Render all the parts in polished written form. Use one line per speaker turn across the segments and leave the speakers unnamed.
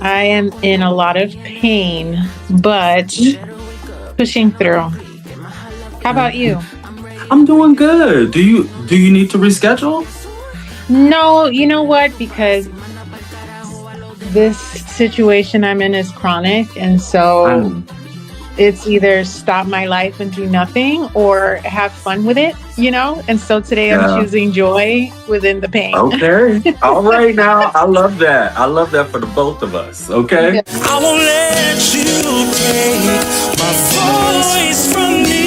I am in a lot of pain, but pushing through. How about you?
I'm doing good. Do you need to reschedule?
No, you know what? Because this situation I'm in is chronic, and so it's either stop my life and do nothing or have fun with it, And so today I'm choosing joy within the pain.
Okay. All right now. I love that. I love that for the both of us. Okay.
Yeah.
I won't let you take my voice from me.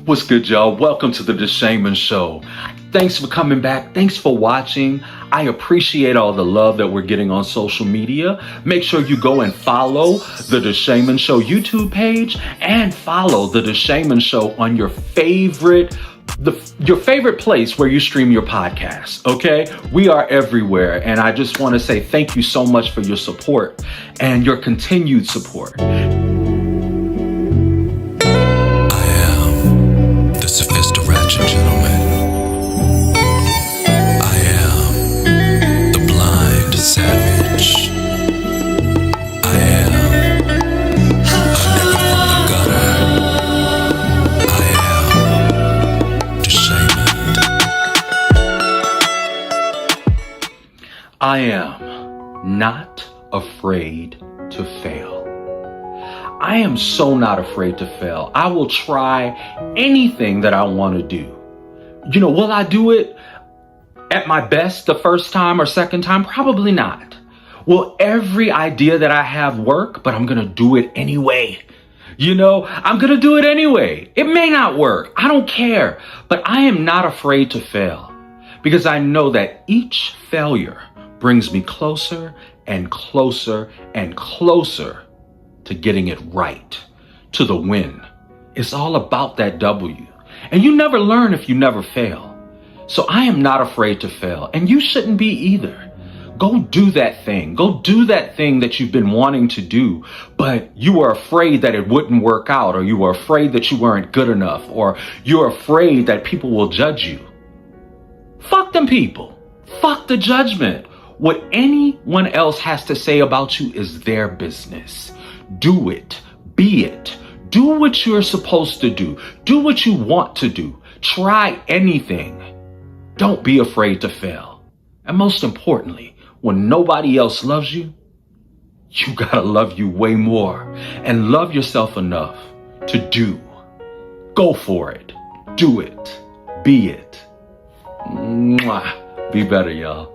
What's good, y'all? Welcome to the Deshaymond Show. Thanks for coming back. Thanks for watching. I appreciate all the love that we're getting on social media. Make sure you go and follow the Deshaymond Show YouTube page and follow the Deshaymond Show on your favorite place where you stream your podcast, okay? We are everywhere, and I just want to say thank you so much for your support and your continued support.
Gentlemen, I am the blind savage. I am a nigga from the gutter. I am Deshaymond.
I am not afraid to fail. I am so not afraid to fail. I will try anything that I want to do. Will I do it at my best the first time or second time? Probably not. Will every idea that I have work? But I'm going to do it anyway. I'm going to do it anyway. It may not work. I don't care. But I am not afraid to fail because I know that each failure brings me closer and closer and closer to getting it right, to the win. It's all about that W. And you never learn if you never fail. So I am not afraid to fail, and you shouldn't be either. Go do that thing. Go do that thing that you've been wanting to do, but you were afraid that it wouldn't work out, or you were afraid that you weren't good enough, or you're afraid that people will judge you. Fuck them people. Fuck the judgment. What anyone else has to say about you is their business. Do it. Be it. Do what you're supposed to do. Do what you want to do. Try anything. Don't be afraid to fail. And most importantly, when nobody else loves you, you gotta love you way more and love yourself enough to do. Go for it. Do it. Be it. Mwah. Be better, y'all.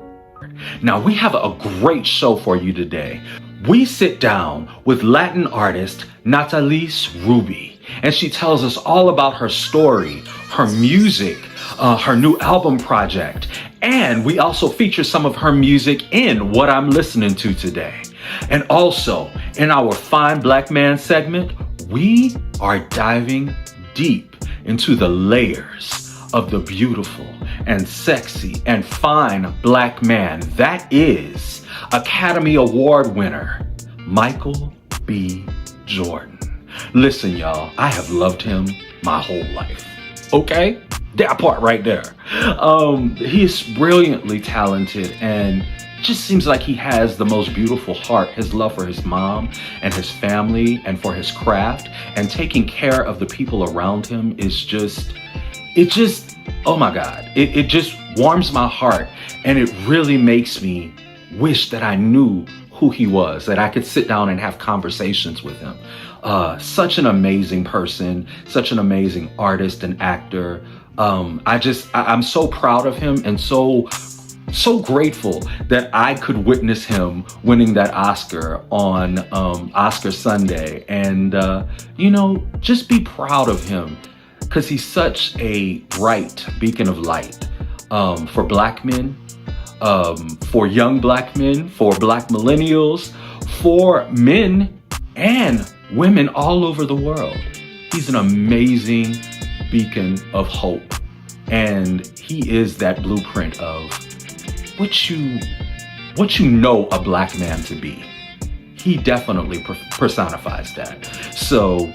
Now, we have a great show for you today. We sit down with Latin artist Natalis Ruby, and she tells us all about her story, her music, her new album project, and we also feature some of her music in What I'm Listening to Today. And also, in our Fine Black Man segment, we are diving deep into the layers of the beautiful and sexy and fine black man that is Academy Award winner Michael B. Jordan. Listen, y'all, I have loved him my whole life. Okay? That part right there. He is brilliantly talented and just seems like he has the most beautiful heart. His love for his mom and his family and for his craft and taking care of the people around him is just, oh my God. It just warms my heart, and it really makes me wish that I knew who he was, that I could sit down and have conversations with him. Such an amazing person, such an amazing artist and actor. I'm so proud of him and so grateful that I could witness him winning that Oscar on Oscar Sunday, and just be proud of him, because he's such a bright beacon of light for Black men, for young Black men, for Black millennials, for men and women all over the world. He's an amazing beacon of hope, and he is that blueprint of what you know a Black man to be. He definitely personifies that. So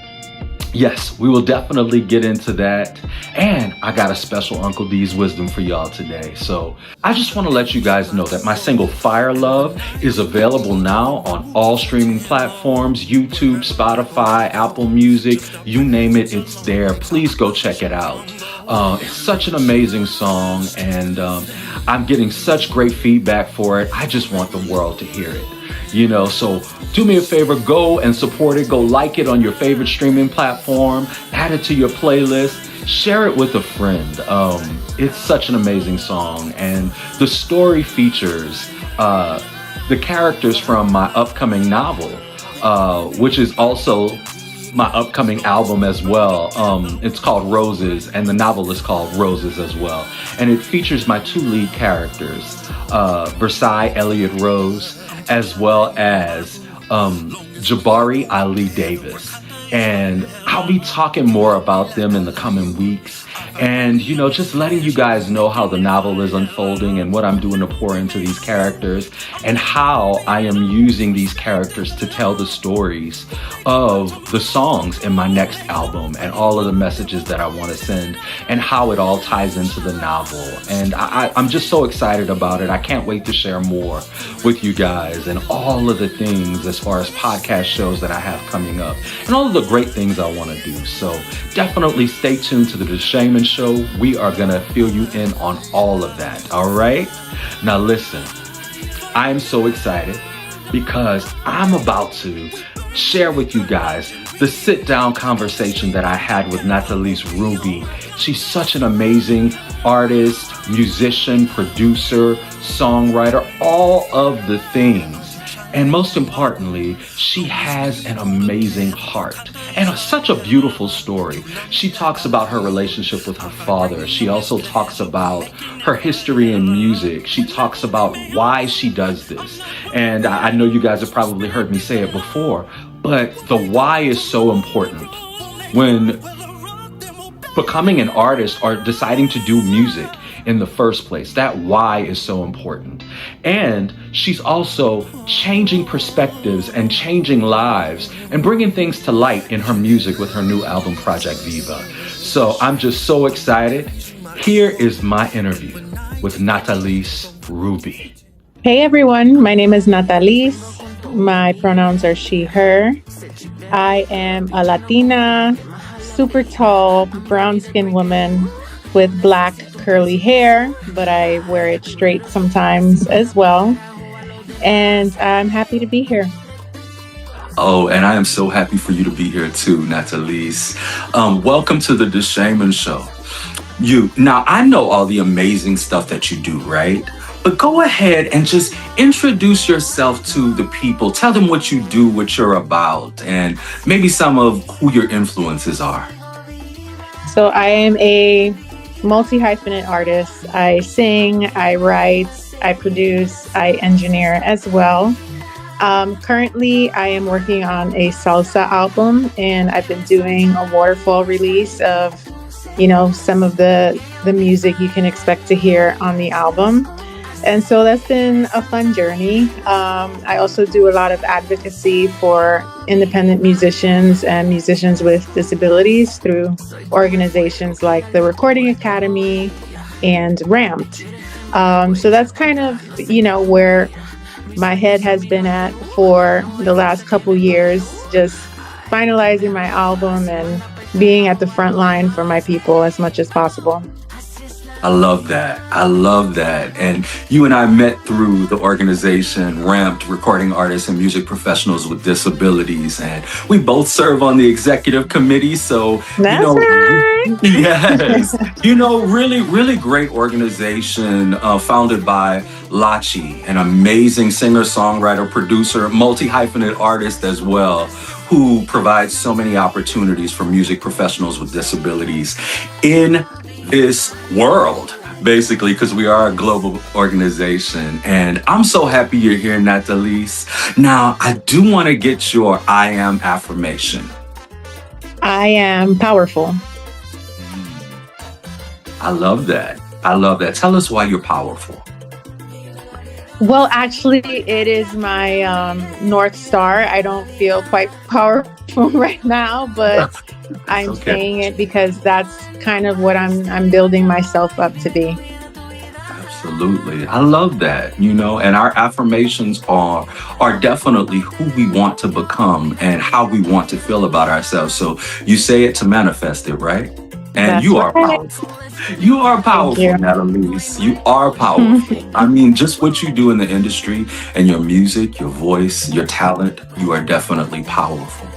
yes, we will definitely get into that. And I got a special Uncle D's wisdom for y'all today. So I just want to let you guys know that my single Fire Love is available now on all streaming platforms: YouTube, Spotify, Apple Music, you name it, it's there. Please go check it out. It's such an amazing song, and I'm getting such great feedback for it. I just want the world to hear it. So do me a favor, go and support it. Go like it on your favorite streaming platform, add it to your playlist, share it with a friend. It's such an amazing song, and the story features the characters from my upcoming novel, which is also my upcoming album as well. It's called Roses, and the novel is called Roses as well. And it features my two lead characters, Versailles Elliott Rose, as well as Jabari Ali Davis. And I'll be talking more about them in the coming weeks, and just letting you guys know how the novel is unfolding and what I'm doing to pour into these characters, and how I am using these characters to tell the stories of the songs in my next album, and all of the messages that I want to send, and how it all ties into the novel. And I'm just so excited about it. I can't wait to share more with you guys, and all of the things as far as podcast shows that I have coming up, and all of the great things I want to do. So definitely stay tuned to the Deshaymond Show. We are going to fill you in on all of that. All right? Now listen, I am so excited because I'm about to share with you guys the sit-down conversation that I had with Natalis Ruby. She's such an amazing artist, musician, producer, songwriter, all of the things. And most importantly, she has an amazing heart and such a beautiful story. She talks about her relationship with her father. She also talks about her history in music. She talks about why she does this. And I know you guys have probably heard me say it before, but the why is so important. When becoming an artist or deciding to do music in the first place, that why is so important. And she's also changing perspectives and changing lives and bringing things to light in her music with her new album project, Viva. So I'm just so excited. Here is my interview with Natalis Ruby.
Hey everyone, my name is Natalis. My pronouns are she, her. I am a Latina, super tall, brown-skinned woman with black curly hair, but I wear it straight sometimes as well. And I'm happy to be here.
Oh, and I am so happy for you to be here too, Natalis. Welcome to the Deshaymond Show. Now, I know all the amazing stuff that you do, right? But go ahead and just introduce yourself to the people. Tell them what you do, what you're about, and maybe some of who your influences are.
So I am a multi-hyphenate artist. I sing, I write, I produce, I engineer as well. Currently, I am working on a salsa album, and I've been doing a waterfall release of, some of the music you can expect to hear on the album. And so that's been a fun journey. I also do a lot of advocacy for independent musicians and musicians with disabilities through organizations like the Recording Academy and Ramped. So that's kind of, where my head has been at for the last couple years, just finalizing my album and being at the front line for my people as much as possible.
I love that. I love that. And you and I met through the organization Ramped, Recording Artists and Music Professionals with Disabilities. And we both serve on the executive committee. So, you
That's
know,
right.
yes, really, really great organization founded by Lachi, an amazing singer, songwriter, producer, multi-hyphenate artist as well, who provides so many opportunities for music professionals with disabilities in this world, basically, because we are a global organization. And I'm so happy you're here, Natalis. Now, I do want to get your I am affirmation.
I am powerful.
I love that. I love that. Tell us why you're powerful.
Well, actually, it is my North Star. I don't feel quite powerful right now, but I'm saying it because that's kind of what I'm building myself up to be.
Absolutely. I love that, and our affirmations are definitely who we want to become and how we want to feel about ourselves. So you say it to manifest it, right? And
That's
you are
right.
powerful. You are powerful, Natalis. You are powerful. I mean, just what you do in the industry and your music, your voice, your talent, you are definitely powerful.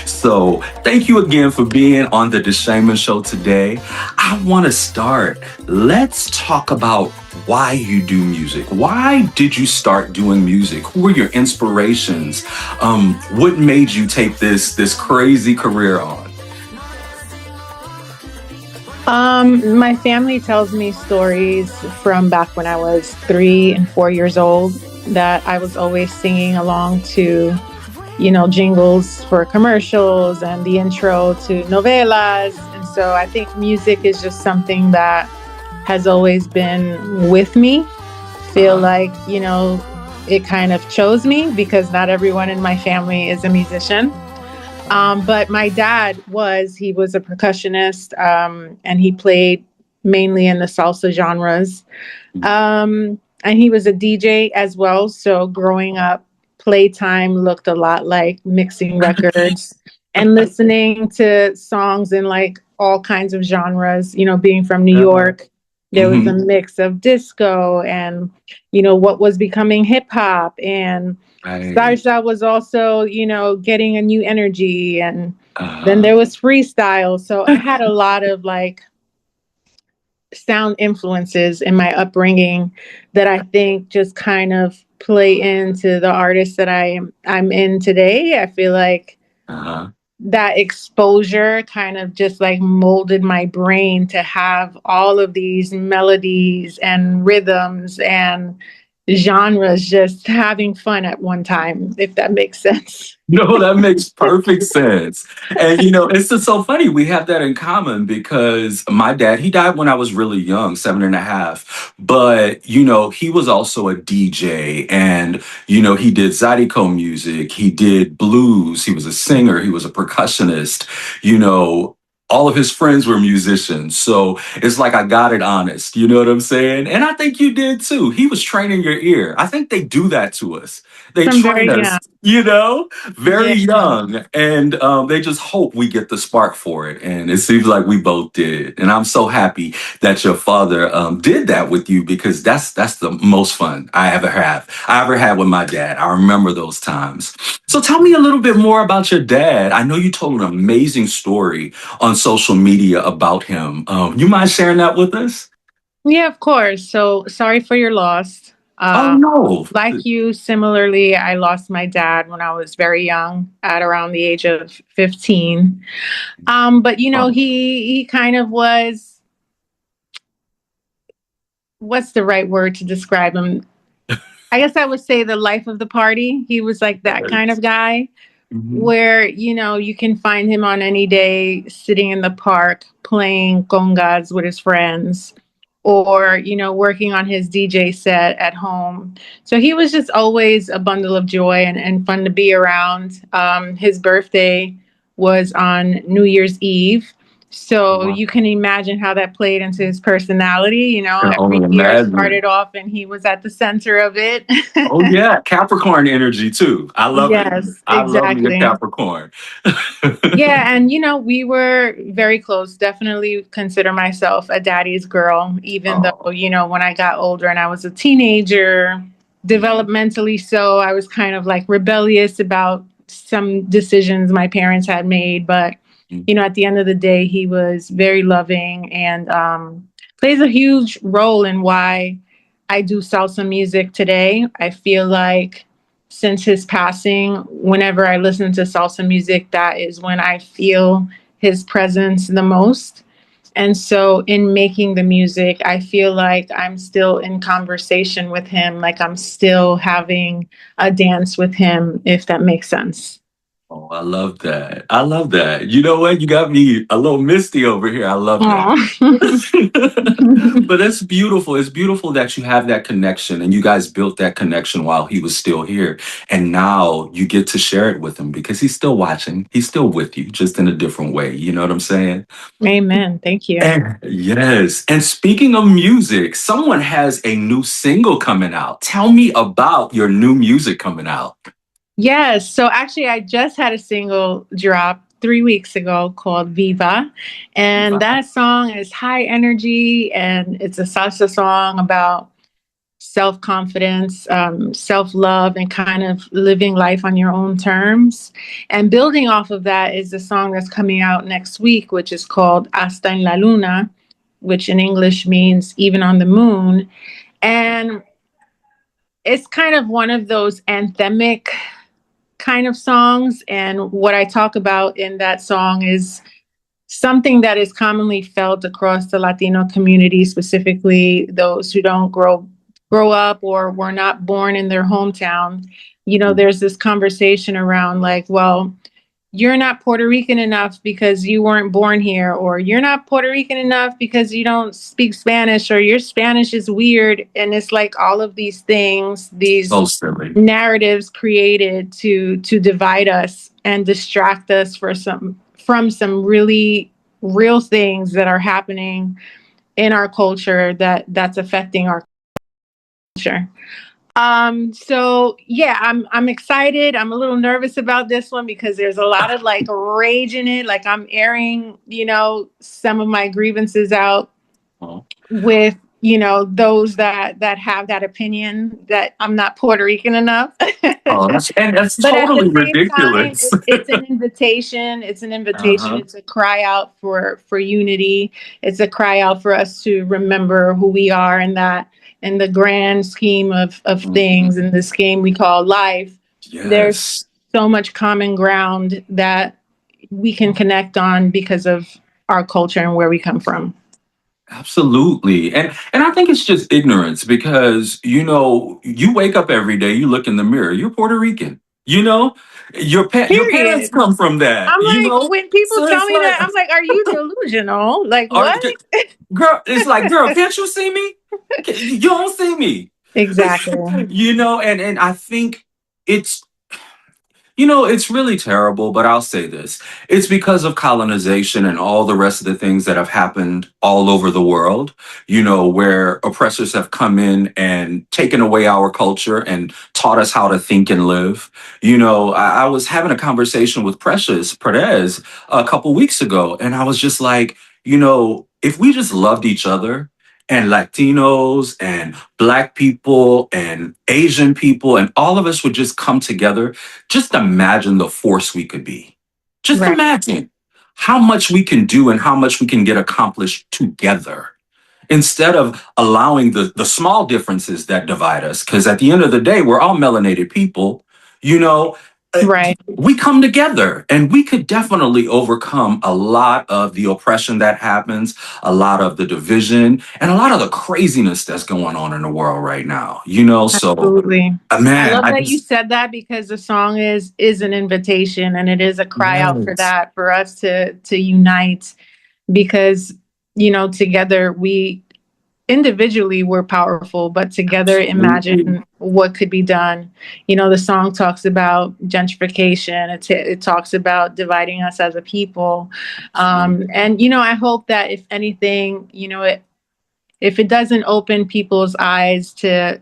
So thank you again for being on the Deshaymond Show today. I want to start. Let's talk about why you do music. Why did you start doing music? Who were your inspirations? What made you take this crazy career on?
My family tells me stories from back when I was 3 and 4 years old that I was always singing along to, jingles for commercials and the intro to novelas. And so I think music is just something that has always been with me. Feel like, it kind of chose me because not everyone in my family is a musician. But my dad he was a percussionist, and he played mainly in the salsa genres. And he was a DJ as well. So growing up, playtime looked a lot like mixing records and listening to songs in like all kinds of genres, being from New York. There was a mix of disco and, what was becoming hip hop, and salsa was also, getting a new energy. And then there was freestyle. So I had a lot of like sound influences in my upbringing that I think just kind of play into the artist that I'm in today. I feel like that exposure kind of just like molded my brain to have all of these melodies and rhythms and genres just having fun at one time, if that makes sense.
No, that makes perfect sense. And, it's just so funny. We have that in common because my dad, he died when I was really young, 7.5. But, he was also a DJ and, he did Zydeco music. He did blues. He was a singer. He was a percussionist. All of his friends were musicians. So it's like I got it honest. You know what I'm saying? And I think you did too. He was training your ear. I think they do that to us. They train us, very young. And they just hope we get the spark for it. And it seems like we both did. And I'm so happy that your father did that with you because that's the most fun I ever had with my dad. I remember those times. So tell me a little bit more about your dad. I know you told an amazing story on social media about him. You mind sharing that with us?
Yeah, of course. So sorry for your loss.
Oh, no.
Like you, similarly, I lost my dad when I was very young, at around the age of 15. But he kind of was, what's the right word to describe him? I guess I would say the life of the party. He was like that kind of guy where, you can find him on any day sitting in the park playing congas with his friends or, working on his DJ set at home. So he was just always a bundle of joy and fun to be around. His birthday was on New Year's Eve. So
Wow.
you can imagine how that played into his personality. You know,
Can
every
only
year
imagine.
started off and he was at the center of it.
Oh yeah, Capricorn energy too. I love it.
Yes,
I love me a
exactly.
Capricorn.
Yeah, and you know, we were very close. Definitely consider myself a daddy's girl, even though,
Oh,
you know, when I got older and I was a teenager, developmentally so, I was kind of like rebellious about some decisions my parents had made. But, you know, at the end of the day, he was very loving and plays a huge role in why I do salsa music today. I feel like since his passing, whenever I listen to salsa music, that is when I feel his presence the most. And so, in making the music, I feel like I'm still in conversation with him, like I'm still having a dance with him, if that makes sense.
oh, I love that. I love that. You know what? You got me a little misty over here. I love that.
Aw.
But it's beautiful. It's beautiful that you have that connection and you guys built that connection while he was still here. And now you get to share it with him because he's still watching. He's still with you, just in a different way. You know what I'm saying?
Amen. Thank you.
And yes. And speaking of music, someone has a new single coming out. Tell me about your new music coming out.
Yes. So actually, I just had a single drop 3 weeks ago called Viva. And that song is high energy and it's a salsa song about self confidence, self love, and kind of living life on your own terms. And building off of that is the song that's coming out next week, which is called Hasta En La Luna, which in English means even on the moon. And it's kind of one of those anthemic kind of songs. And what I talk about in that song is something that is commonly felt across the Latino community, specifically those who don't grow up or were not born in their hometown. You know, there's this conversation around like, well, you're not Puerto Rican enough because you weren't born here, or you're not Puerto Rican enough because you don't speak Spanish, or your Spanish is weird. And it's like all of these things, these
So silly.
narratives created to divide us and distract us from some really real things that are happening in our culture that's affecting our culture. So yeah, I'm excited. I'm a little nervous about this one because there's a lot of like rage in it. Like I'm airing, you know, some of my grievances out
Oh.
with, you know, those that have that opinion that I'm not Puerto Rican enough.
Oh, that's
But at the
totally
same time,
ridiculous.
it's an invitation. It's an invitation.
Uh-huh.
It's a cry out for unity. It's a cry out for us to remember who we are, and that in the grand scheme of things, in this game we call life, there's
Yes.
so much common ground that we can connect on because of our culture and where we come from.
Absolutely. And I think it's just ignorance because you know, you wake up every day, you look in the mirror, you're Puerto Rican. You know? Your parents
Period.
come from that,
I'm
you
like,
know?
when people
So
tell
it's
me
like
that, I'm like, are you delusional? Like,
are,
what?
girl, it's like, girl, can't you see me? You don't see me.
Exactly.
You know, and I think it's you know, it's really terrible, but I'll say this. It's because of colonization and all the rest of the things that have happened all over the world, you know, where oppressors have come in and taken away our culture and taught us how to think and live. You know, I was having a conversation with Precious Perez a couple weeks ago, and I was just like, you know, if we just loved each other, and Latinos and Black people and Asian people, and all of us would just come together, just imagine the force we could be. Just
Right.
imagine how much we can do and how much we can get accomplished together instead of allowing the small differences that divide us. Because at the end of the day, we're all melanated people, you know.
Right.
We come together and we could definitely overcome a lot of the oppression that happens, a lot of the division, and a lot of the craziness that's going on in the world right now, you know. So,
Absolutely. I
man,
love
I
that you
just,
said that because the song is an invitation and it is a cry out for
yes.
that, for us to unite because, you know, together individually we're powerful, but together
Absolutely.
imagine what could be done. You know, the song talks about gentrification. It talks about dividing us as a people. And, you know, I hope that if anything, you know, if it doesn't open people's eyes to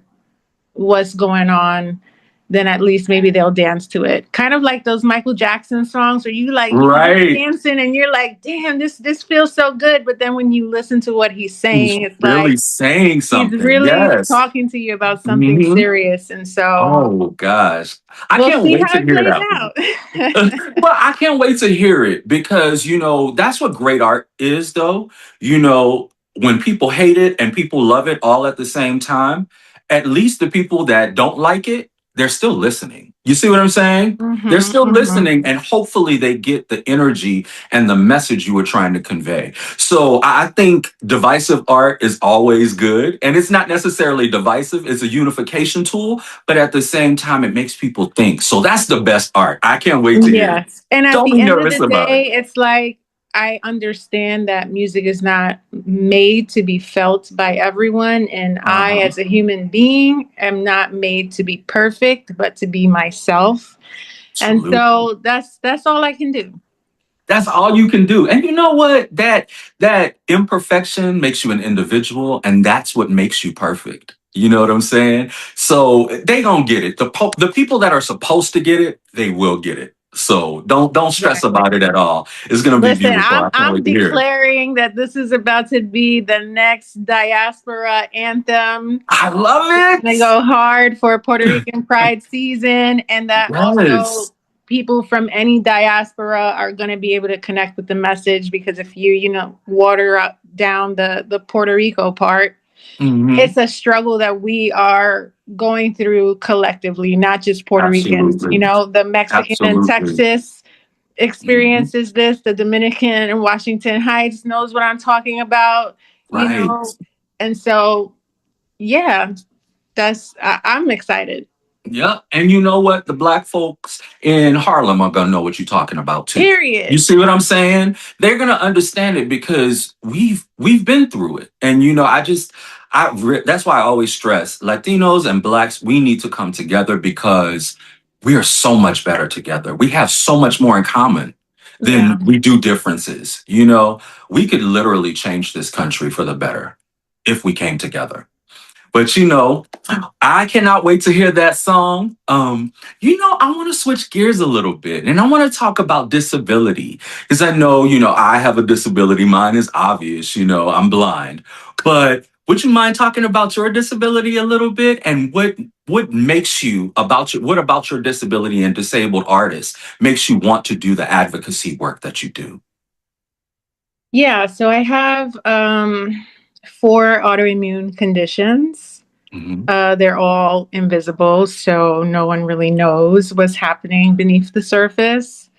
what's going on, then at least maybe they'll dance to it. Kind of like those Michael Jackson songs where you like you're
Right.
dancing and you're like, damn, this feels so good. But then when you listen to what he's saying,
He's
it's
really
like
saying
he's
something.
really
Yes.
talking to you about something
Hmm.
serious. And so
Oh gosh. I
we'll
can't
see
wait
how
to
it
hear
plays
that one.
out.
Well, I can't wait to hear it because, you know, that's what great art is, though. You know, when people hate it and people love it all at the same time, at least the people that don't like it, they're still listening. You see what I'm saying? They're
Hmm,
still
hmm.
listening, and hopefully they get the energy and the message you were trying to convey. So I think divisive art is always good, and it's not necessarily divisive, it's a unification tool, but at the same time, it makes people think. So that's the best art. I can't wait to hear it.
Yes. And at
Don't
the
be
end of
nervous
the
about it.
day, it's like I understand that music is not made to be felt by everyone. And I,
Uh-huh.
as a human being, am not made to be perfect, but to be myself. And
Absolutely.
so that's all I can do.
That's all you can do. And you know what? That imperfection makes you an individual, and that's what makes you perfect. You know what I'm saying? So they gonna get it. The people that are supposed to get it, they will get it. So don't stress
Exactly.
about it at all. It's gonna be
Listen,
beautiful.
I'm
I can't
I'm
wait to hear it.
declaring that this is about to be the next diaspora anthem.
I love
Gonna
it.
go hard for Puerto Rican Pride season, and that
Yes.
also people from any diaspora are going to be able to connect with the message, because if you know water up down the Puerto Rico part,
Hmm.
it's a struggle that we are going through collectively, not just Puerto Ricans. You
Absolutely.
know, the Mexican in
Absolutely.
Texas
Mhm.
experiences this, the Dominican in Washington Heights knows what I'm talking about, you
Right.
know. And so yeah, I'm excited.
Yep. And you know what? The black folks in Harlem are gonna know what you're talking about too. You
Period.
see what I'm saying? They're gonna understand it because we've been through it. And you know, that's why I always stress Latinos and blacks, we need to come together because we are so much better together. We have so much more in common
Yeah.
than we do differences. You know, we could literally change this country for the better if we came together. But you know, I cannot wait to hear that song. You know, I want to switch gears a little bit and I want to talk about disability because I know, you know, I have a disability. Mine is obvious, you know, I'm blind. But would you mind talking about your disability a little bit and what makes you what about your disability and disabled artists makes you want to do the advocacy work that you do?
Yeah, so I have four autoimmune conditions.
Hmm.
They're all invisible, so no one really knows what's happening beneath the surface.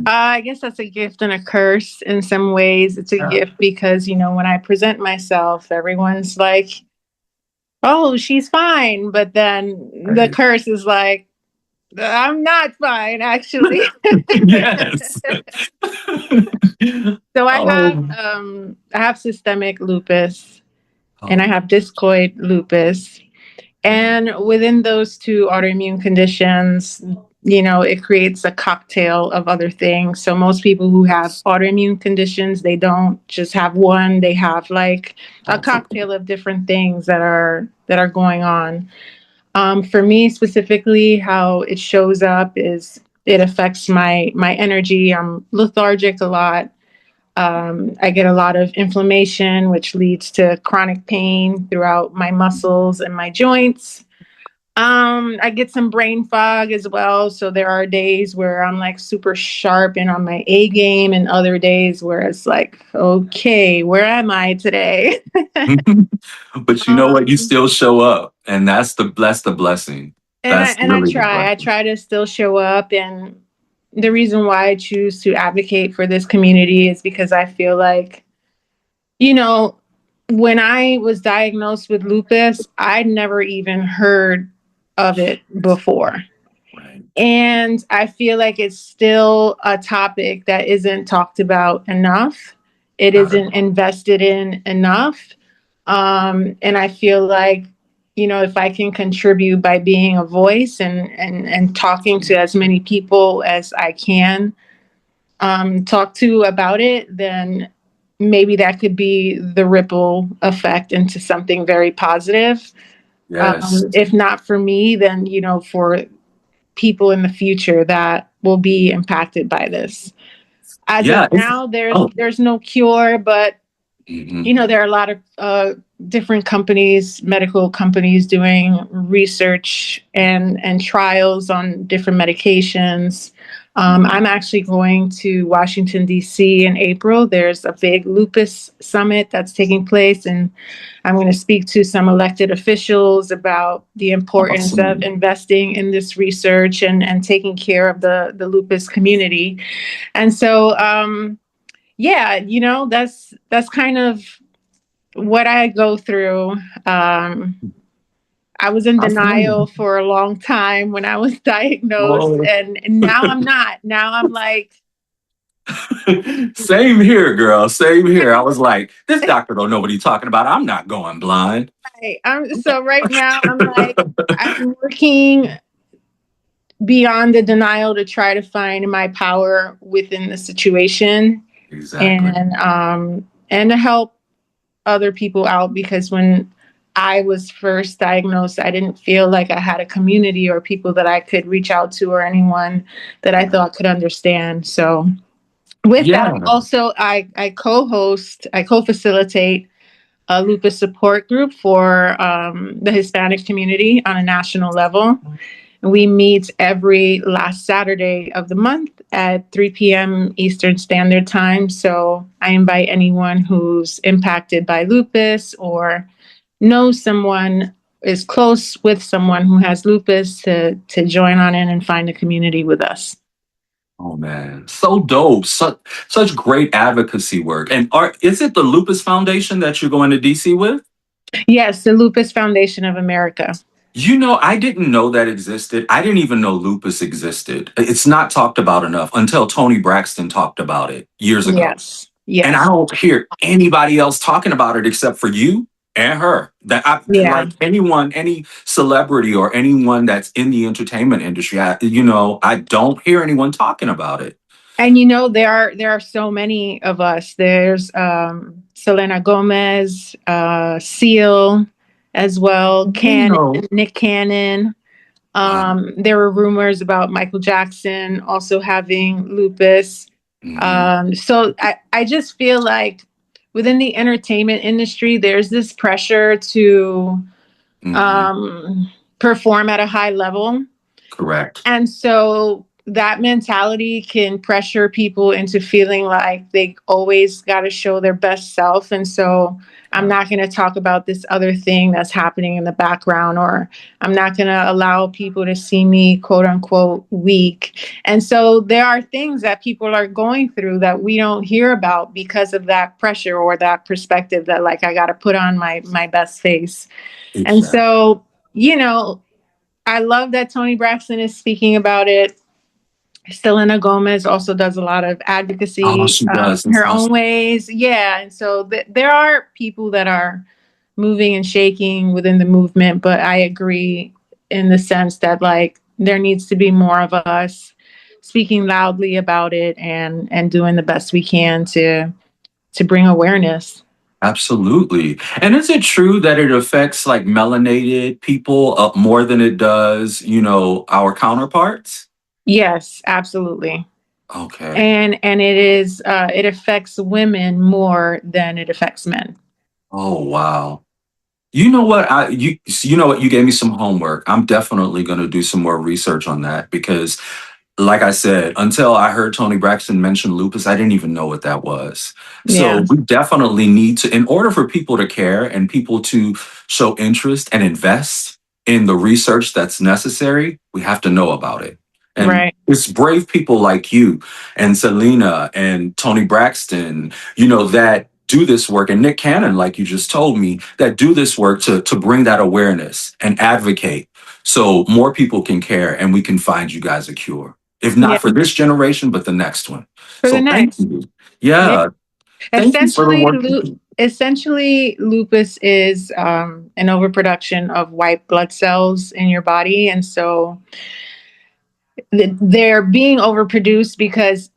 I guess that's a gift and a curse in some ways. It's a
Yeah.
gift because, you know, when I present myself, everyone's like, oh, she's fine. But then the
Right.
curse is like, I'm not fine, actually.
Yes.
So
Oh.
I have systemic lupus and I
Oh.
have discoid lupus. And within those two autoimmune conditions, you know, it creates a cocktail of other things. So most people who have autoimmune conditions, they don't just have one, they have like a
Multiple.
cocktail of different things that are going on. For me specifically, how it shows up is it affects my energy. I'm lethargic a lot. I get a lot of inflammation, which leads to chronic pain throughout my muscles and my joints. I get some brain fog as well. So there are days where I'm like super sharp and on my A game, and other days where it's like, okay, where am I today?
But you know what? You
um,
still show up, and that's the blessing.
and I
That's
and I
really the
try. I
blessing.
try to still show up, and the reason why I choose to advocate for this community is because I feel like, you know, when I was diagnosed with lupus, I'd never even heard of it before.
Right.
And I feel like it's still a topic that isn't talked about enough. It
Not at
isn't
all.
invested in enough. And I feel like, if I can contribute by being a voice and talking to as many people as I can talk to about it, then maybe that could be the ripple effect into something very positive.
Yes.
If not for me, then, for people in the future that will be impacted by this. As of
Yeah.
now,
Oh.
there's no cure, but
Mhm.
there are a lot of different companies, medical companies, doing research and trials on different medications. I'm actually going to Washington, D.C. in April. There's a big lupus summit that's taking place, and I'm going to speak to some elected officials about the importance of
Awesome.
investing in this research and taking care of the lupus community. And so, yeah, that's kind of what I go through. I was in
I feel
denial
you.
for a long time when I was diagnosed,
Oh.
and now I'm not. Now I'm like,
Same here, girl. Same here. I was like, this doctor don't know what he's talking about. I'm not going blind.
so right now I'm like, I'm working beyond the denial to try to find my power within the situation,
Exactly.
and to help other people out, because when I was first diagnosed, I didn't feel like I had a community or people that I could reach out to, or anyone that I thought could understand. So with that,
Yeah.
also I co-facilitate a lupus support group for the Hispanic community on a national level. We meet every last Saturday of the month at 3 p.m. Eastern Standard Time. So I invite anyone who's impacted by lupus or knows someone, is close with someone who has lupus, to join on in and find a community with us.
Oh man, so dope. Such great advocacy work. And is it the Lupus Foundation that you're going to DC with?
Yes, the Lupus Foundation of America.
I didn't know that existed. I didn't even know lupus existed. It's not talked about enough until Tony Braxton talked about it years ago.
Yes.
And I
Yes.
don't hear anybody else talking about it except for you and her.
Yeah.
Like anyone, any celebrity or anyone that's in the entertainment industry, I don't hear anyone talking about it.
And there are so many of us. There's Selena Gomez, Seal as well, Nick Cannon.
Wow.
There were rumors about Michael Jackson also having lupus.
Mhm.
So I just feel like within the entertainment industry, there's this pressure to
Mhm.
perform at a high level.
Correct.
And so that mentality can pressure people into feeling like they always got to show their best self. And so I'm not going to talk about this other thing that's happening in the background, or I'm not going to allow people to see me, quote unquote, weak. And so there are things that people are going through that we don't hear about because of that pressure or that perspective that, like, I got to put on my best face. And
Exactly.
so, I love that Tony Braxton is speaking about it. Selena Gomez also does a lot of
Oh,
advocacy
she does.
in
It's
her own
awesome.
ways. Yeah. And so there are people that are moving and shaking within the movement, but I agree in the sense that, like, there needs to be more of us speaking loudly about it and doing the best we can to bring awareness.
Absolutely. And is it true that it affects like melanated people more than it does, our counterparts?
Yes, absolutely.
Okay.
And it affects women more than it affects men.
Oh, wow. You know what? You know what? You gave me some homework. I'm definitely going to do some more research on that because, like I said, until I heard Tony Braxton mention lupus, I didn't even know what that was.
Yeah.
So we definitely need to, in order for people to care and people to show interest and invest in the research that's necessary, we have to know about it. And
Right.
it's brave people like you and Selena and Tony Braxton, that do this work, and Nick Cannon, like you just told me, that do this work to bring that awareness and advocate so more people can care and we can find you guys a cure. If
Yeah.
not for this generation, but the next one.
For the
So thank
next.
you.
Yeah.
Yeah. Thank you for the
Essentially,
work you do.
essentially, lupus is an overproduction of white blood cells in your body. And so they're being overproduced because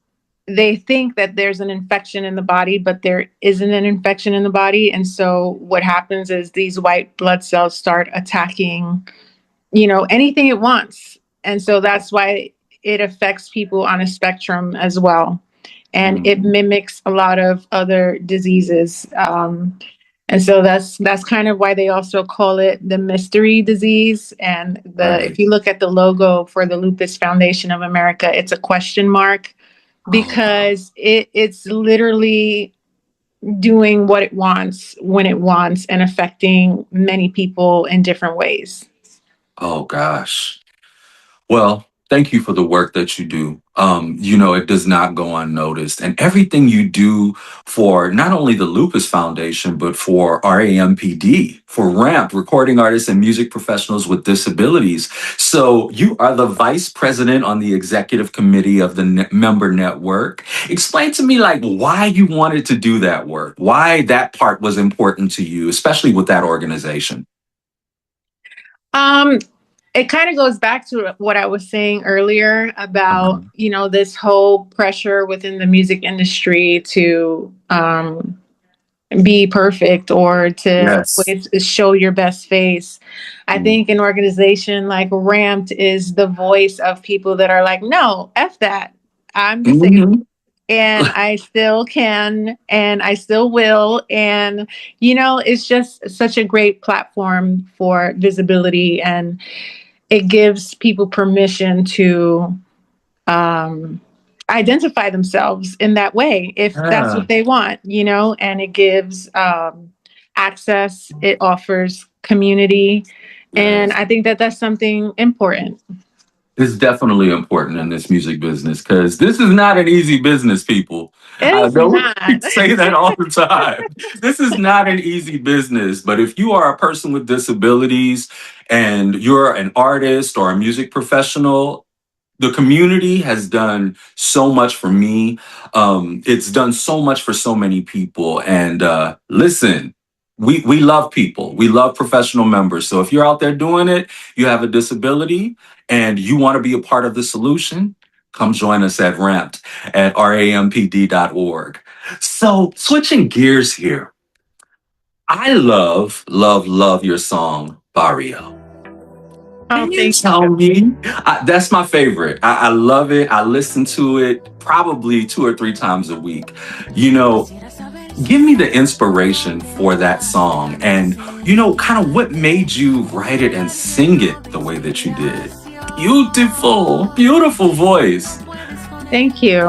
they think that there's an infection in the body, but there isn't an infection in the body. And so what happens is these white blood cells start attacking, anything it wants. And so that's why it affects people on a spectrum as well. And it mimics a lot of other diseases. And so that's kind of why they also call it the mystery disease. And if you look at the logo for the Lupus Foundation of America, it's a question mark because it's literally doing what it wants when it wants and affecting many people in different ways.
Oh gosh. Well, thank you for the work that you do. It does not go unnoticed. And everything you do for not only the Lupus Foundation, but for RAMPD, for RAMP, Recording Artists and Music Professionals with Disabilities. So you are the vice president on the executive committee of the member network. Explain to me, why you wanted to do that work, why that part was important to you, especially with that organization.
It kind of goes back to what I was saying earlier about, this whole pressure within the music industry to be perfect or to show your best face. I think an organization like Ramped is the voice of people that are like, no, F that. I'm disabled. And I still can, and I still will. And, it's just such a great platform for visibility, and it gives people permission to identify themselves in that way, if that's what they want, and it gives access, it offers community. And I think that that's something important.
It's definitely important in this music business because this is not an easy business, people. I say that all the time. This is not an easy business, but if you are a person with disabilities and you're an artist or a music professional, the community has done so much for me. It's done so much for so many people. And listen, we love people. We love professional members. So if you're out there doing it, you have a disability, and you want to be a part of the solution, come join us at Ramped at rampd.org. So switching gears here, I love your song, Barrio. Can you tell me? That's my favorite. I love it. I listen to it probably 2 or 3 times a week. Give me the inspiration for that song and, kind of what made you write it and sing it the way that you did. Beautiful voice.
Thank you.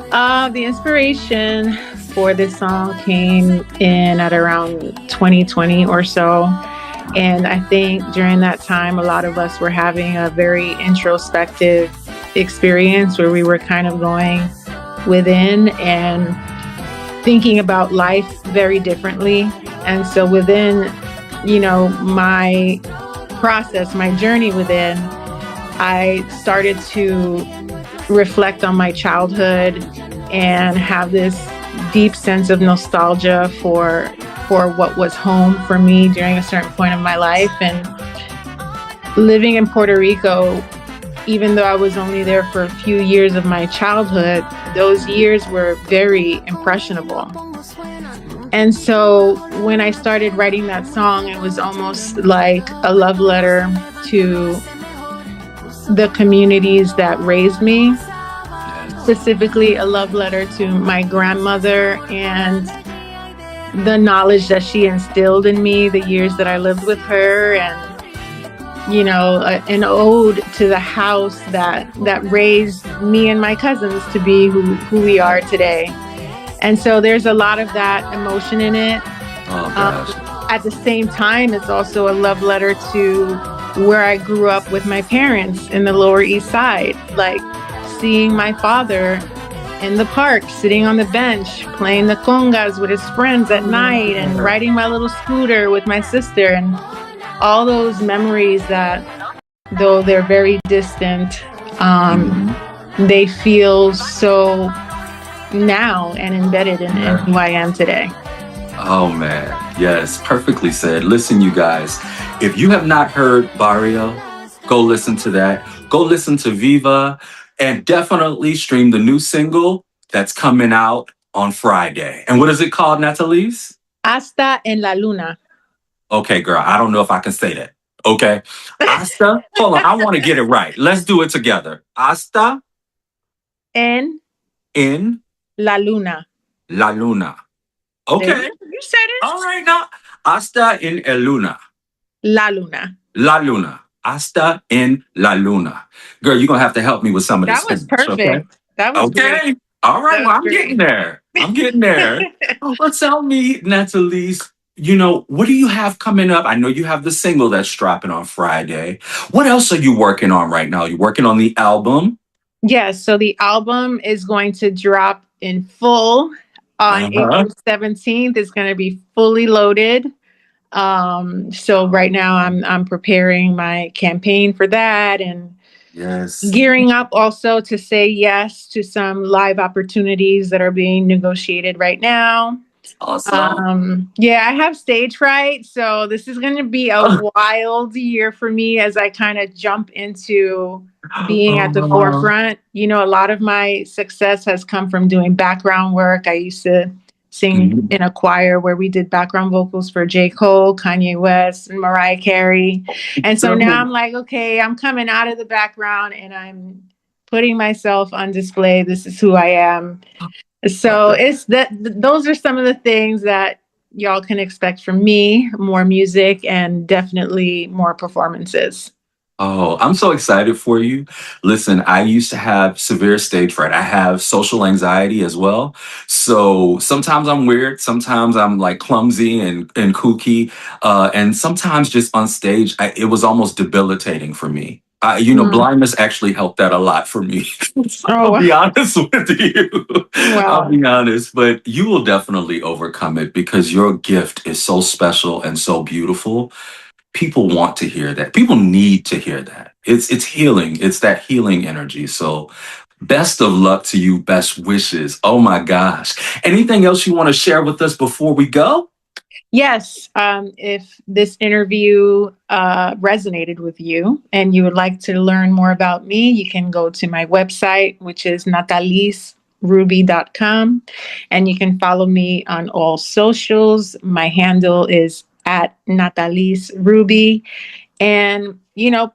The inspiration for this song came in at around 2020 or so. And I think during that time, a lot of us were having a very introspective experience where we were kind of going within and thinking about life very differently. And so within, my process, my journey within, I started to reflect on my childhood and have this deep sense of nostalgia for what was home for me during a certain point of my life. And living in Puerto Rico, even though I was only there for a few years of my childhood, those years were very impressionable. And so when I started writing that song, it was almost like a love letter to the communities that raised me, specifically a love letter to my grandmother and the knowledge that she instilled in me the years that I lived with her, and an ode to the house that raised me and my cousins to be who we are today. And so there's a lot of that emotion in it. At the same time, it's also a love letter to where I grew up with my parents in the Lower East Side, like seeing my father in the park, sitting on the bench, playing the congas with his friends at night and riding my little scooter with my sister, and all those memories that, though they're very distant, they feel so now and embedded in who I am today.
Oh man, yes, perfectly said. Listen, you guys, if you have not heard Barrio, go listen to that. Go listen to Viva, and definitely stream the new single that's coming out on Friday. And what is it called, Natalis?
Hasta En La Luna.
Okay, girl, I don't know if I can say that. Okay. Hasta, hold on, I want to get it right. Let's do it together. Hasta
En
en
La Luna.
La Luna.
There
Okay.
you said it.
All right now. Hasta en el Luna.
La Luna.
La Luna. Hasta en la Luna. Girl, you're going to have to help me with some of this
That was
Spanish, okay?
perfect. That was great.
Okay. All right.
That
Well,
was
I'm getting
great.
there. I'm getting there. Well, tell me, Natalie, what do you have coming up? I know you have the single that's dropping on Friday. What else are you working on right now? You working on the album?
Yes, so the album is going to drop in full on
Uh-huh.
April 17th. It's going to be fully loaded. So right now I'm preparing my campaign for that and
Yes.
gearing up also to say yes to some live opportunities that are being negotiated right now.
Awesome.
Yeah, I have stage fright, so this is going to be a wild year for me as I kind of jump into being at the forefront. A lot of my success has come from doing background work. I used to sing in a choir where we did background vocals for J. Cole, Kanye West, and Mariah Carey. And so now I'm like, okay, I'm coming out of the background and I'm putting myself on display. This is who I am. So it's that those are some of the things that y'all can expect from me, more music and definitely more performances.
Oh, I'm so excited for you. Listen, I used to have severe stage fright. I have social anxiety as well. So sometimes I'm weird. Sometimes I'm like clumsy and kooky. And sometimes just on stage, it was almost debilitating for me.
Mm.
Blindness actually helped that a lot for me. I'll
Oh,
be honest with you. I'll
wow.
be honest, but you will definitely overcome it because your gift is so special and so beautiful. People want to hear that. People need to hear that. It's healing. It's that healing energy. So best of luck to you. Best wishes. Oh my gosh. Anything else you want to share with us before we go?
Yes. If this interview resonated with you and you would like to learn more about me, you can go to my website, which is natalisruby.com, and you can follow me on all socials. My handle is at Natalis Ruby. And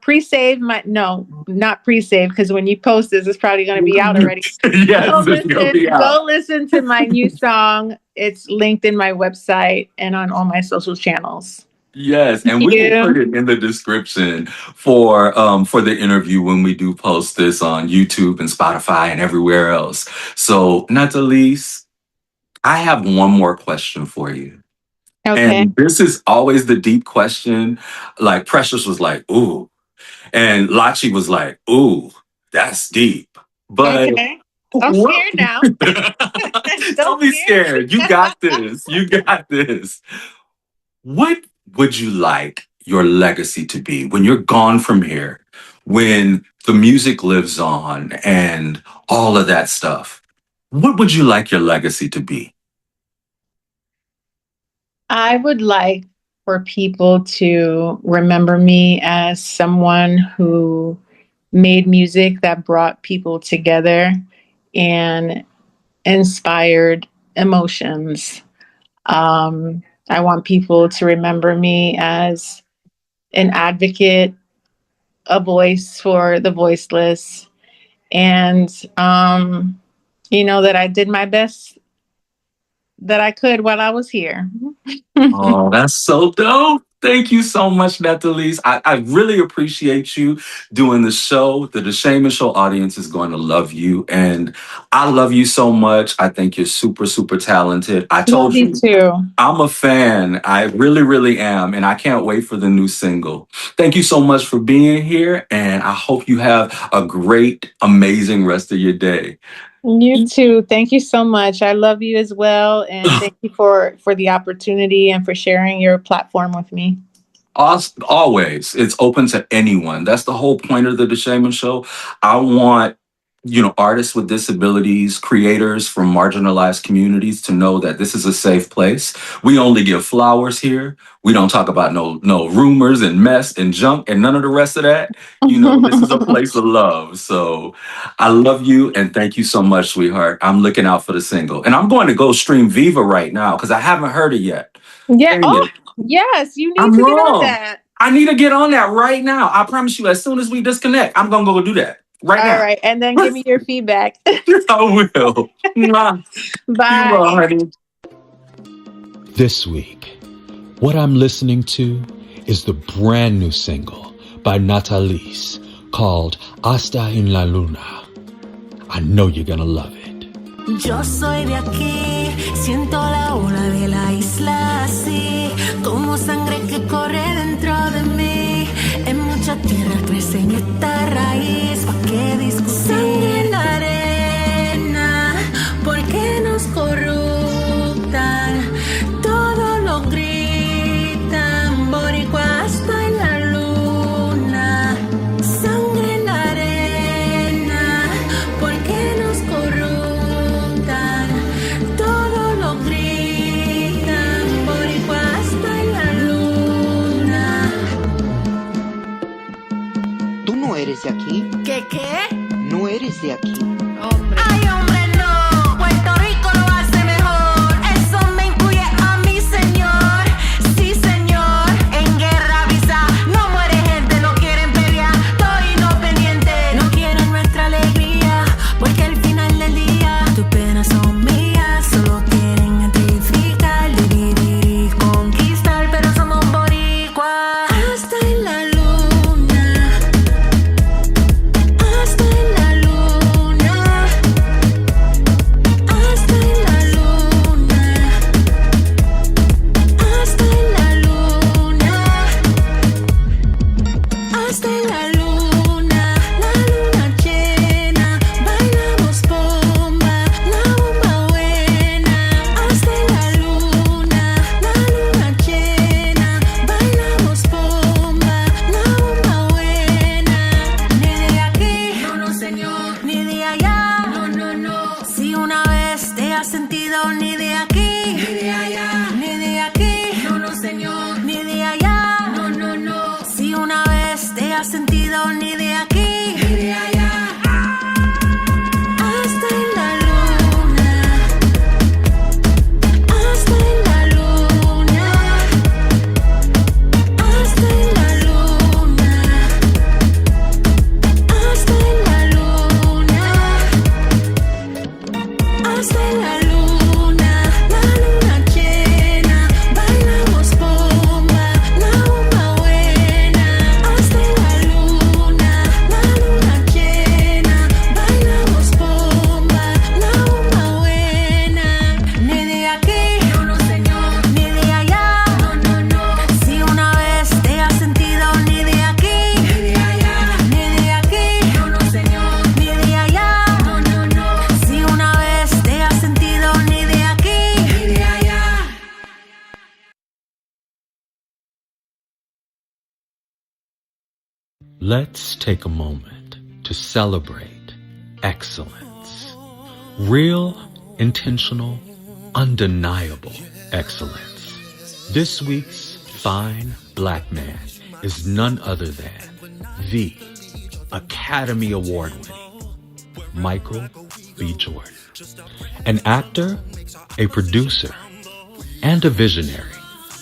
pre-save no, not pre-save, because when you post this, it's probably going to be out already.
Yes, it's gonna be out.
Go listen to my new song. It's linked in my website and on all my social channels.
Yes,
Thank
and we will put
you.
it in the description for the interview when we do post this on YouTube and Spotify and everywhere else. So, Nathalise, I have one more question for you.
Okay.
And this is always the deep question. Like Precious was like, ooh. And Lachi was like, ooh, that's deep. But
Okay. I'm
what?
scared now.
Don't
Don't
be
scare me.
scared. You got this. You got this. What would you like your legacy to be when you're gone from here, when the music lives on and all of that stuff? What would you like your legacy to be?
I would like for people to remember me as someone who made music that brought people together and inspired emotions. I want people to remember me as an advocate, a voice for the voiceless, and that I did my best that I could while I was here.
Oh, that's so dope. Thank you so much, Nathalise. I really appreciate you doing the show. The Deshaymond Show audience is going to love you. And I love you so much. I think you're super, super talented. I
Love
told
you
you,
too.
I'm a fan. I really, really am. And I can't wait for the new single. Thank you so much for being here. And I hope you have a great, amazing rest of your day.
You too. Thank you so much. I love you as well, and thank you for the opportunity and for sharing your platform with me.
Always, it's open to anyone. That's the whole point of the Deshaymond Show. I want artists with disabilities, creators from marginalized communities to know that this is a safe place. We only give flowers here. We don't talk about no rumors and mess and junk and none of the rest of that. This is a place of love. So I love you and thank you so much, sweetheart. I'm looking out for the single. And I'm going to go stream Viva right now because I haven't heard it yet.
Yeah. Oh, yes, you need to get on that.
I need to get on that right now. I promise you, as soon as we disconnect, I'm going to go do that. Right now.
All right, and then give me your feedback.
I will.
Bye.
This week, what I'm listening to is the brand new single by Natalis called Hasta En La Luna. I know you're gonna love it.
Yo soy de aquí, siento la ola de la isla así, como sangre que corre dentro de mí. En mucha tierra crece en esta raíz, ¿pa' qué discutir? Sangre en la arena, ¿por qué nos corruptan? Todo lo gritan, boricua hasta en la luna. Sangre en la arena, ¿por qué nos corruptan? Todo lo gritan, boricua hasta en la luna.
¿Tú no eres de aquí?
¿Qué?
¿No eres de aquí?
Hombre.
Ay, hombre, no. Puerto Rico lo hace mejor. Eso me incluye a mi señor. Sí, señor. En guerra avisa. No muere gente, no quieren pelear. Estoy no pendiente. No quieren nuestra alegría. Porque al final del día tus penas son mías. Solo quieren identificar, dividir y conquistar. Pero somos boricuas. Hasta en la luna. Hasta en la luna. Hasta en la luna. Hasta en la luna. Hasta en la luna llena, bailamos bomba, la bomba buena. Hasta en la luna llena, bailamos bomba, la bomba buena. Ni de aquí, no señor, ni de allá, no. Si una vez te has sentido ni de aquí, ni de allá, ni de aquí, no señor, ni de allá, no. Si una vez te has sentido ni de aquí, ni de allá. Hasta en la luna. Hasta en la luna. Hasta en la luna. Hasta en la luna. Hasta en la luna llena, bailamos bomba, la bomba buena. Hasta en la luna llena, bailamos bomba, la bomba buena. Ni de aquí, no señor, ni de allá, no. Si una vez te has sentido ni de aquí, ni de allá, ni de aquí, no señor, ni de allá, no. Si una vez te has sentido ni de aquí, ni de allá.
Let's take a moment to celebrate excellence. Real, intentional, undeniable excellence. This week's fine black man is none other than the Academy Award winning Michael B. Jordan. An actor, a producer, and a visionary.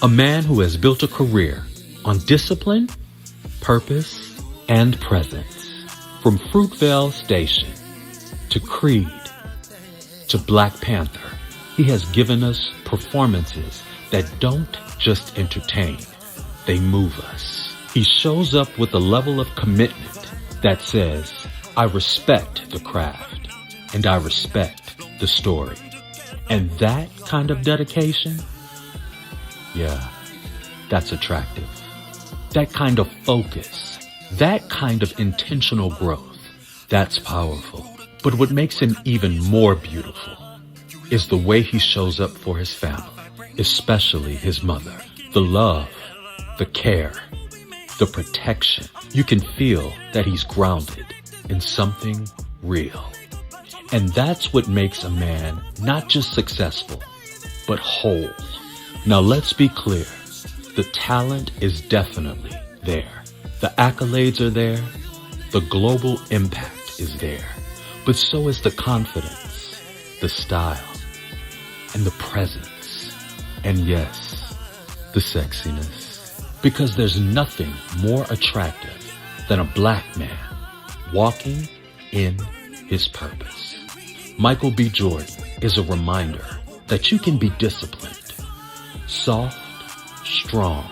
A man who has built a career on discipline, purpose, and presence. From Fruitvale Station to Creed to Black Panther, he has given us performances that don't just entertain, they move us. He shows up with a level of commitment that says, I respect the craft and I respect the story. And that kind of dedication, yeah, that's attractive. That kind of focus, that kind of intentional growth, that's powerful. But what makes him even more beautiful is the way he shows up for his family, especially his mother. The love, the care, the protection. You can feel that he's grounded in something real. And that's what makes a man not just successful, but whole. Now let's be clear. The talent is definitely there. The accolades are there. The global impact is there. But so is the confidence, the style, and the presence. And yes, the sexiness. Because there's nothing more attractive than a black man walking in his purpose. Michael B. Jordan is a reminder that you can be disciplined, soft, strong,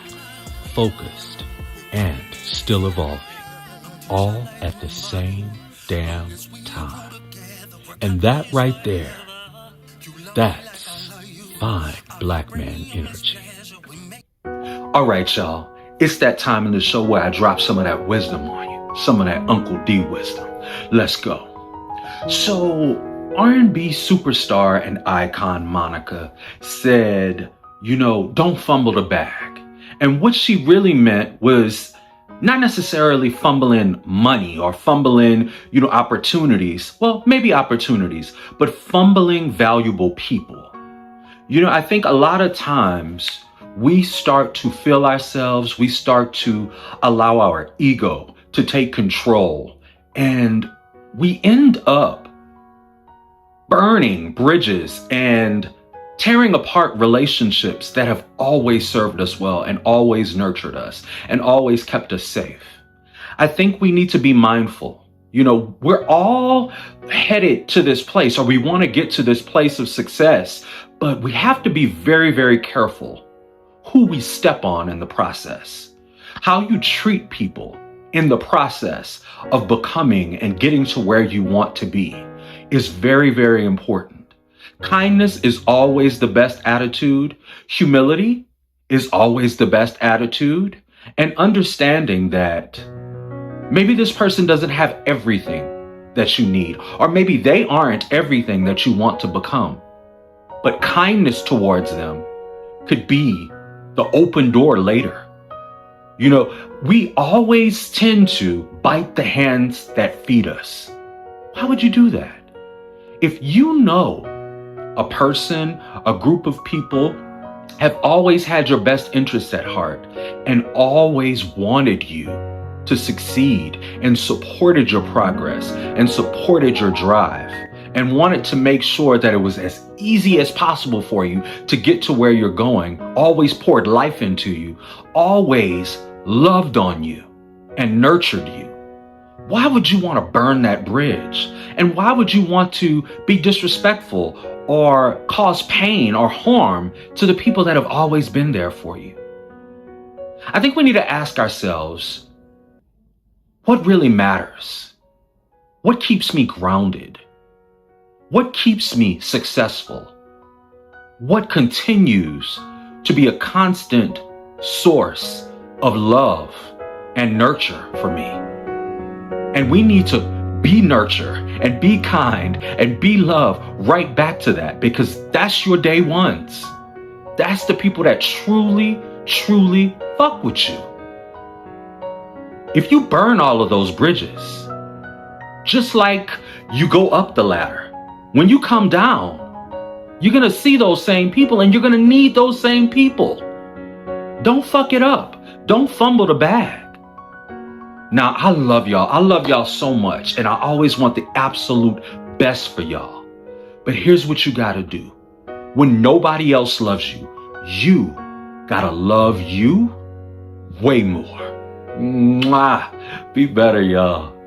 focused, and still evolving, all at the same damn time. And that right there, that's fine black man energy.
All right, y'all. It's that time in the show where I drop some of that wisdom on you. Some of that Uncle D wisdom. Let's go. So, R&B superstar and icon Monica said, don't fumble the bag. And what she really meant was not necessarily fumbling money or fumbling, opportunities. Well, maybe opportunities, but fumbling valuable people. I think a lot of times we start to feel ourselves, we start to allow our ego to take control, and we end up burning bridges and tearing apart relationships that have always served us well and always nurtured us and always kept us safe. I think we need to be mindful. We're all headed to this place, or we want to get to this place of success, but we have to be very, very careful who we step on in the process. How you treat people in the process of becoming and getting to where you want to be is very, very important. Kindness is always the best attitude. Humility is always the best attitude. And understanding that maybe this person doesn't have everything that you need, or maybe they aren't everything that you want to become. But kindness towards them could be the open door later. We always tend to bite the hands that feed us. Why would you do that? If you know a person, a group of people have always had your best interests at heart and always wanted you to succeed and supported your progress and supported your drive and wanted to make sure that it was as easy as possible for you to get to where you're going, always poured life into you, always loved on you and nurtured you. Why would you want to burn that bridge? And why would you want to be disrespectful or cause pain or harm to the people that have always been there for you? I think we need to ask ourselves, what really matters? What keeps me grounded? What keeps me successful? What continues to be a constant source of love and nurture for me? And we need to be nurture and be kind and be love right back to that, because that's your day ones. That's the people that truly, truly fuck with you. If you burn all of those bridges, just like you go up the ladder, when you come down, you're going to see those same people and you're going to need those same people. Don't fuck it up. Don't fumble the bag. Now, I love y'all. I love y'all so much. And I always want the absolute best for y'all. But here's what you got to do. When nobody else loves you, you got to love you way more. Mwah. Be better, y'all.